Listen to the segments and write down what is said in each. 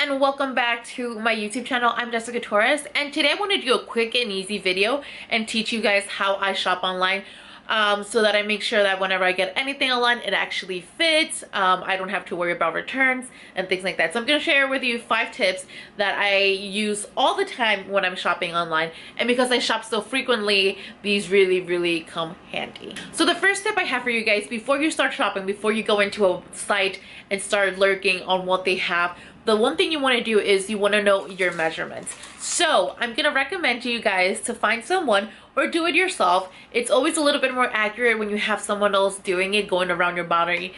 and welcome back to my YouTube channel. I'm Jessica Torres, and today I want to do a quick and easy video and teach you guys how I shop online, so that I make sure that whenever I get anything online it actually fits. I don't have to worry about returns and things like that. So I'm going to share with you 5 tips that I use all the time when I'm shopping online, and because I shop so frequently, these really come handy. So the first tip I have for you guys, before you start shopping, before you go into a site and start lurking on what they have, the one thing you want to do is you want to know your measurements. So I'm going to recommend to you guys to find someone or do it yourself. It's always a little bit more accurate when you have someone else doing it, going around your body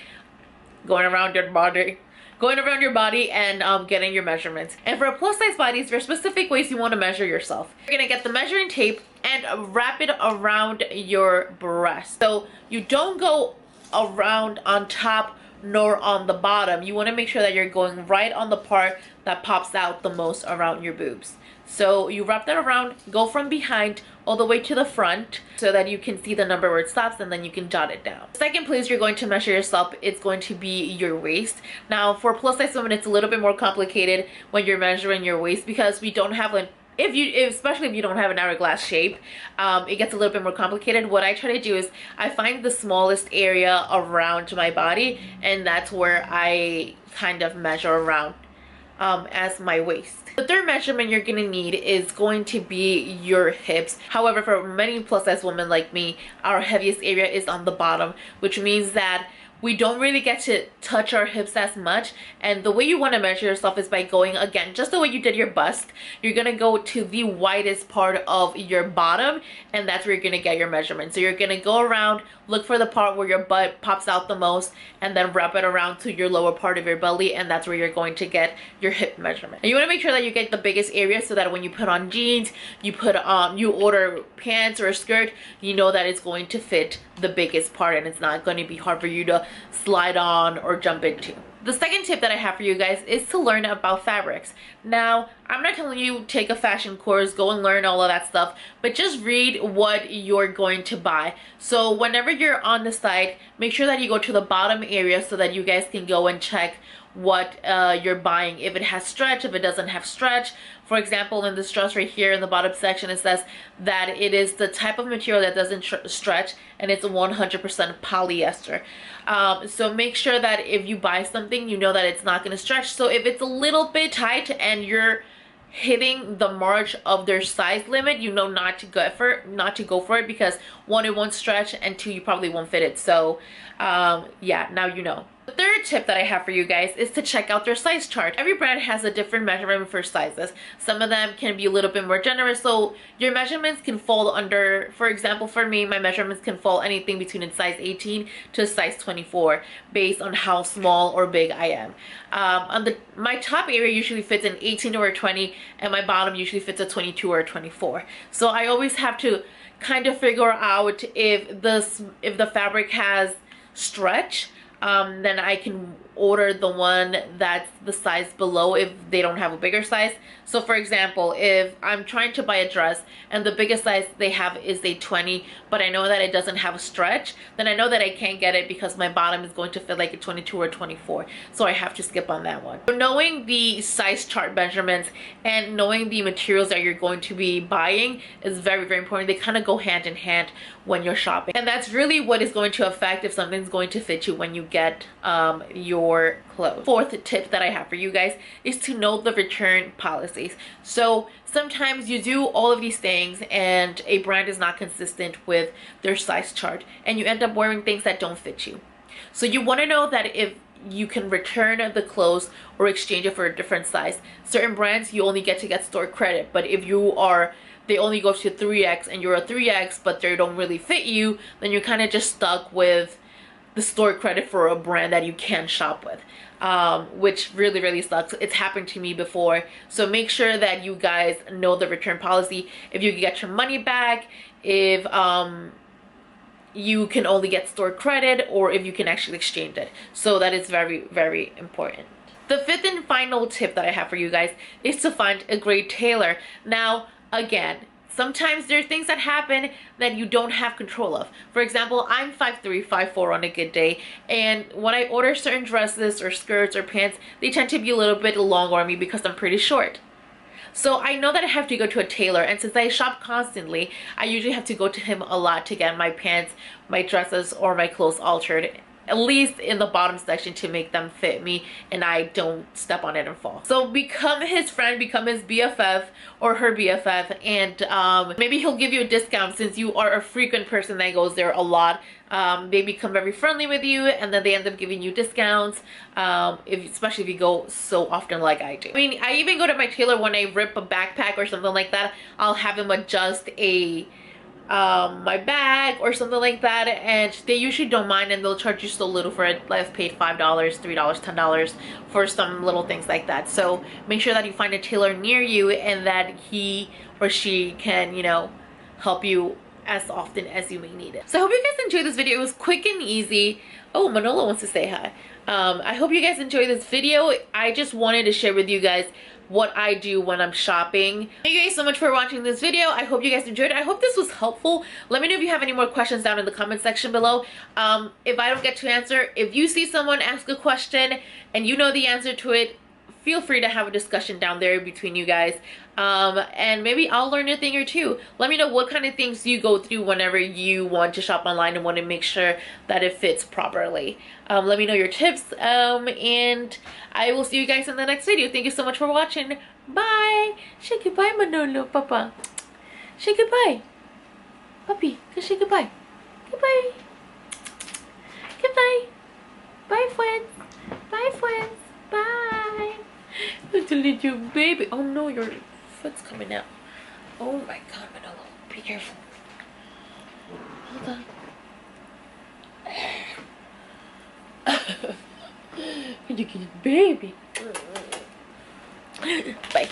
and getting your measurements. And for plus size bodies, there are specific ways you want to measure yourself. You're going to get the measuring tape and wrap it around your breast. So you don't go around on top nor on the bottom. You want to make sure that you're going right on the part that pops out the most around your boobs. So you wrap that around, go from behind all the way to the front so that you can see the number where it stops, and then you can jot it down. Second place you're going to measure yourself, it's going to be your waist. Now for plus size women, it's a little bit more complicated when you're measuring your waist, because we don't have especially if you don't have an hourglass shape, it gets a little bit more complicated. What I try to do is I find the smallest area around my body, and that's where I kind of measure around as my waist. The third measurement you're going to need is going to be your hips. However, for many plus size women like me, our heaviest area is on the bottom, which means that we don't really get to touch our hips as much. And the way you want to measure yourself is by going, again, just the way you did your bust. You're going to go to the widest part of your bottom, and that's where you're going to get your measurement. So you're going to go around, look for the part where your butt pops out the most, and then wrap it around to your lower part of your belly, and that's where you're going to get your hip measurement. And you want to make sure that you get the biggest area, so that when you put on jeans, you order pants or a skirt, you know that it's going to fit the biggest part, and it's not going to be hard for you to slide on or jump into. The second tip that I have for you guys is to learn about fabrics. Now, I'm not telling you take a fashion course, go and learn all of that stuff, but just read what you're going to buy. So whenever you're on the site, make sure that you go to the bottom area so that you guys can go and check what you're buying. If it has stretch, if it doesn't have stretch. For example, in this dress right here in the bottom section, it says that it is the type of material that doesn't stretch, and it's 100% polyester. So make sure that if you buy something, you know that it's not going to stretch. So if it's a little bit tight and you're hitting the march of their size limit, you know not to go for it, because 1, it won't stretch, and 2, you probably won't fit it. So yeah, now you know. The third tip that I have for you guys is to check out their size chart. Every brand has a different measurement for sizes. Some of them can be a little bit more generous, so your measurements can fall under, for example, for me, my measurements can fall anything between a size 18 to a size 24 based on how small or big I am. My top area usually fits an 18 or a 20, and my bottom usually fits a 22 or a 24. So I always have to kind of figure out if the fabric has stretch, then I can order the one that's the size below if they don't have a bigger size. So for example, if I'm trying to buy a dress and the biggest size they have is a 20, but I know that it doesn't have a stretch, then I know that I can't get it because my bottom is going to fit like a 22 or 24. So I have to skip on that one. So knowing the size chart measurements and knowing the materials that you're going to be buying is very important. They kind of go hand in hand when you're shopping. And that's really what is going to affect if something's going to fit you when you get your clothes. Fourth tip that I have for you guys is to know the return policies. So sometimes you do all of these things and a brand is not consistent with their size chart, and you end up wearing things that don't fit you. So you want to know that if you can return the clothes or exchange it for a different size. Certain brands you only get store credit, but if they only go to 3X and you're a 3X but they don't really fit you, then you're kind of just stuck with the store credit for a brand that you can shop with, which really sucks. It's happened to me before. So make sure that you guys know the return policy. If you can get your money back, if you can only get store credit, or if you can actually exchange it. So that is very important. The fifth and final tip that I have for you guys is to find a great tailor. Now, again, sometimes there are things that happen that you don't have control of. For example, I'm 5'3", 5'4" on a good day, and when I order certain dresses or skirts or pants, they tend to be a little bit long on me because I'm pretty short. So I know that I have to go to a tailor, and since I shop constantly, I usually have to go to him a lot to get my pants, my dresses, or my clothes altered, at least in the bottom section, to make them fit me and I don't step on it and fall. So become his friend, become his BFF or her BFF, and maybe he'll give you a discount since you are a frequent person that goes there a lot. They become very friendly with you, and then they end up giving you discounts, especially if you go so often like I do. I mean, I even go to my tailor when I rip a backpack or something like that. I'll have him adjust my bag or something like that, and they usually don't mind, and they'll charge you so little for it. I've paid $5, $3, $10 for some little things like that. So make sure that you find a tailor near you and that he or she can, you know, help you as often as you may need it. So I hope you guys enjoyed this video. It was quick and easy. Oh, Manolo wants to say hi. I hope you guys enjoyed this video. I just wanted to share with you guys what I do when I'm shopping. Thank you guys so much for watching this video. I hope you guys enjoyed it. I hope this was helpful. Let me know if you have any more questions down in the comment section below. If I don't get to answer, if you see someone ask a question and you know the answer to it, feel free to have a discussion down there between you guys, and maybe I'll learn a thing or two. Let me know what kind of things you go through whenever you want to shop online and want to make sure that it fits properly. Let me know your tips, and I will see you guys in the next video. Thank you so much for watching. Bye. Say goodbye, Manolo, Papa. Say goodbye. Puppy, go say goodbye. Goodbye. Goodbye. Bye, friends. Bye, friends. Bye. Little baby. Oh no, your foot's coming out. Oh my god, Manolo. Be careful. Hold on. You baby. Bye.